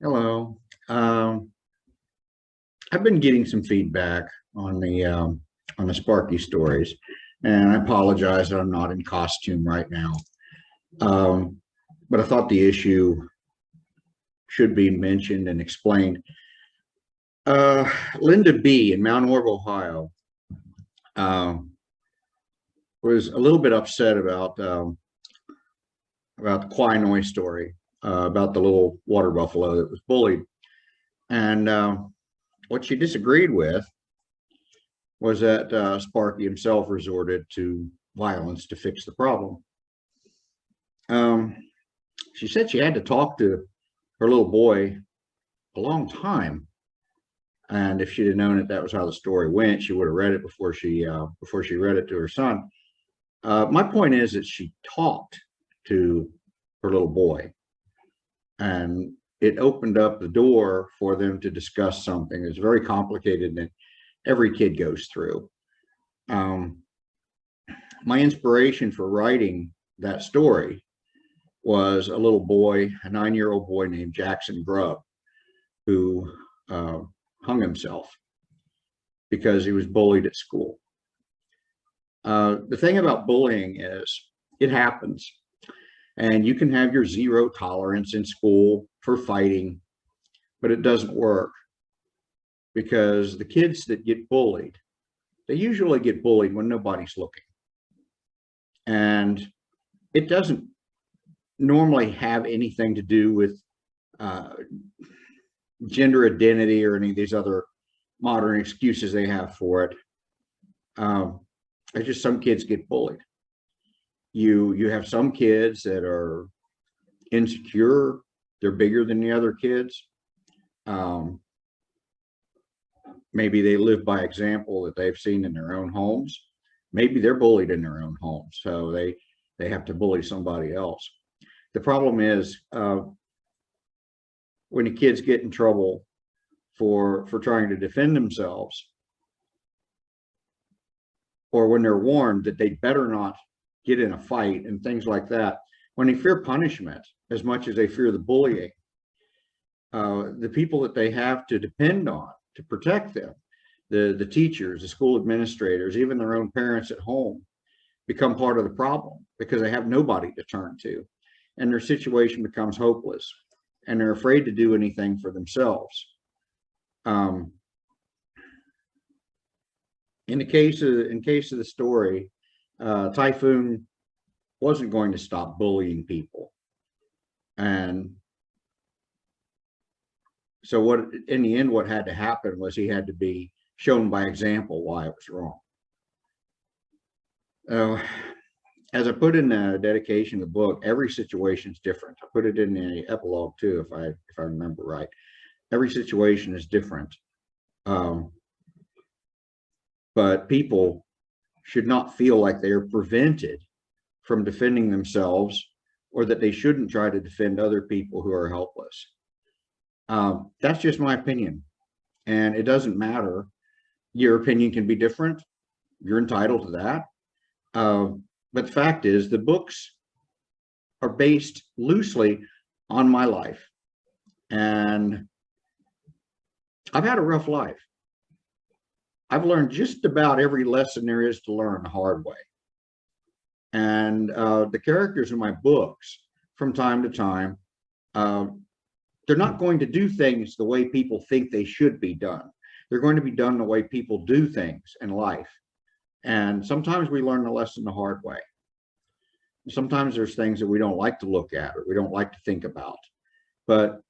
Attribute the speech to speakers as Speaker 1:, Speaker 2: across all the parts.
Speaker 1: Hello. I've been getting some feedback on the Sparky stories, and I apologize that I'm not in costume right now. But I thought the issue should be mentioned and explained. Linda B. in Mount Orb, Ohio, was a little bit upset about the KWAI story, about the little water buffalo that was bullied. And what she disagreed with was that Sparky himself resorted to violence to fix the problem. She said she had to talk to her little boy a long time, and if she'd have known that was how the story went, she would have read it before she read it to her son. My point is that she talked to her little boy, and it opened up the door for them to discuss something that's very complicated that every kid goes through. My inspiration for writing that story was a little boy, a 9-year-old boy named Jackson Grubb, who hung himself because he was bullied at school. The thing about bullying is it happens, and you can have your zero tolerance in school for fighting, but it doesn't work, because the kids that get bullied, they usually get bullied when nobody's looking. And it doesn't normally have anything to do with gender identity or any of these other modern excuses they have for it. It's just some kids get bullied. You have some kids that are insecure, they're bigger than the other kids. Maybe they live by example that they've seen in their own homes. Maybe they're bullied in their own homes, so they have to bully somebody else. The problem is when the kids get in trouble for trying to defend themselves, or when they're warned that they better not get in a fight and things like that, when they fear punishment as much as they fear the bullying, the people that they have to depend on to protect them, the teachers, the school administrators, even their own parents at home, become part of the problem because they have nobody to turn to, and their situation becomes hopeless, and they're afraid to do anything for themselves. In case of the story, Typhoon wasn't going to stop bullying people, and so what in the end what had to happen was he had to be shown by example why it was wrong. As I put in the dedication of the book, every situation is different. I put it in the epilogue too, if I remember right. Every situation is different, but people should not feel like they are prevented from defending themselves, or that they shouldn't try to defend other people who are helpless. That's just my opinion, and it doesn't matter. Your opinion can be different. You're entitled to that. But the fact is, the books are based loosely on my life, and I've had a rough life. I've learned just about every lesson there is to learn the hard way. And the characters in my books, from time to time, they're not going to do things the way people think they should be done. They're going to be done the way people do things in life. And sometimes we learn the lesson the hard way. Sometimes there's things that we don't like to look at or we don't like to think about. But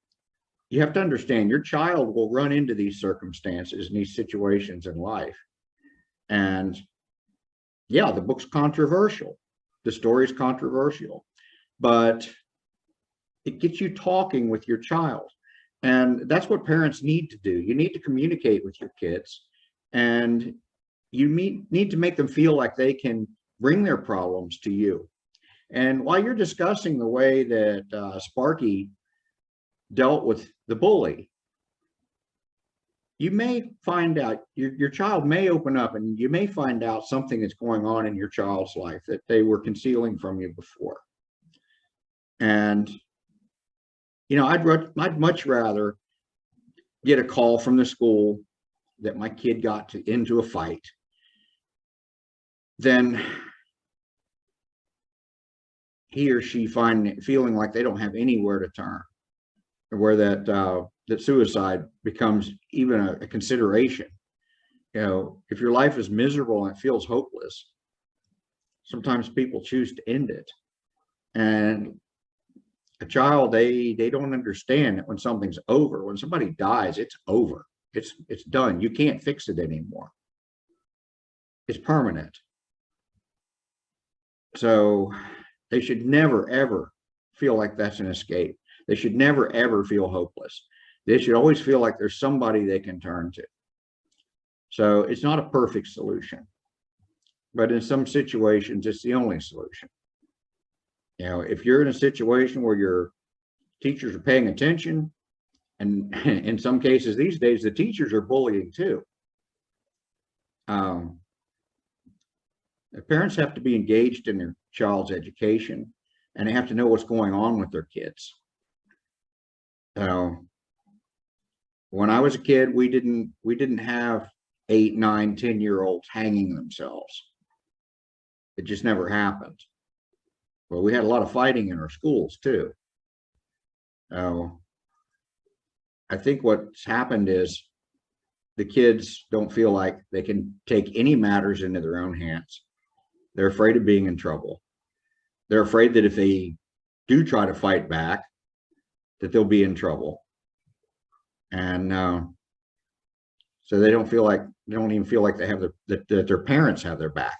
Speaker 1: you have to understand, your child will run into these circumstances and these situations in life. And yeah, the book's controversial. The story's controversial. But it gets you talking with your child. And that's what parents need to do. You need to communicate with your kids, and you need to make them feel like they can bring their problems to you. And while you're discussing the way that Sparky dealt with the bully, you may find out, your child may open up, and you may find out something that's going on in your child's life that they were concealing from you before. And You know, I'd much rather get a call from the school that my kid got into a fight than he or she feeling like they don't have anywhere to turn, or where that suicide becomes even a consideration. You know, if your life is miserable and it feels hopeless, sometimes people choose to end it. And a child, they don't understand that when something's over, when somebody dies, it's over. It's done. You can't fix it anymore. It's permanent. So they should never, ever feel like that's an escape. They should never, ever feel hopeless. They should always feel like there's somebody they can turn to. So it's not a perfect solution, but in some situations, it's the only solution. You know, if you're in a situation where your teachers are paying attention, and in some cases these days, the teachers are bullying too. The parents have to be engaged in their child's education, and they have to know what's going on with their kids. When I was a kid, we didn't have 8, 9, 10-year-olds hanging themselves. It just never happened. Well, we had a lot of fighting in our schools too. I think what's happened is the kids don't feel like they can take any matters into their own hands. They're afraid of being in trouble. They're afraid that if they do try to fight back, that they'll be in trouble. And so they don't even feel like they have that their parents have their back.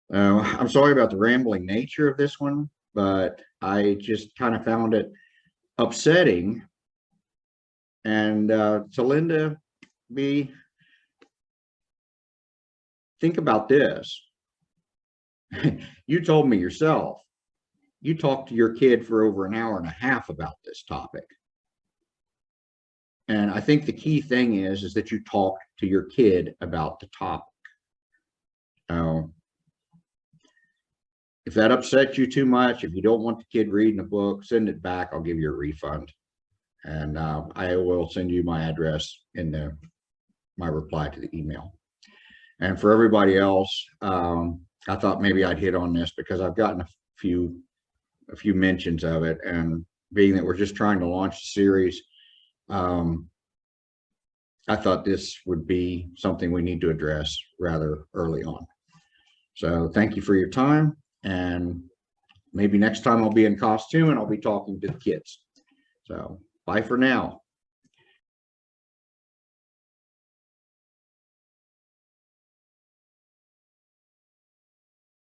Speaker 1: I'm sorry about the rambling nature of this one, but I just kind of found it upsetting. And to Linda, think about this. You told me yourself, you talked to your kid for over an hour and a half about this topic. And I think the key thing is that you talk to your kid about the topic. If that upsets you too much, if you don't want the kid reading a book, send it back. I'll give you a refund. And I will send you my address in my reply to the email. And for everybody else, I thought maybe I'd hit on this because I've gotten a few mentions of it, and being that we're just trying to launch the series, I thought this would be something we need to address rather early on. So thank you for your time, and maybe next time I'll be in costume and I'll be talking to the kids. So bye for now.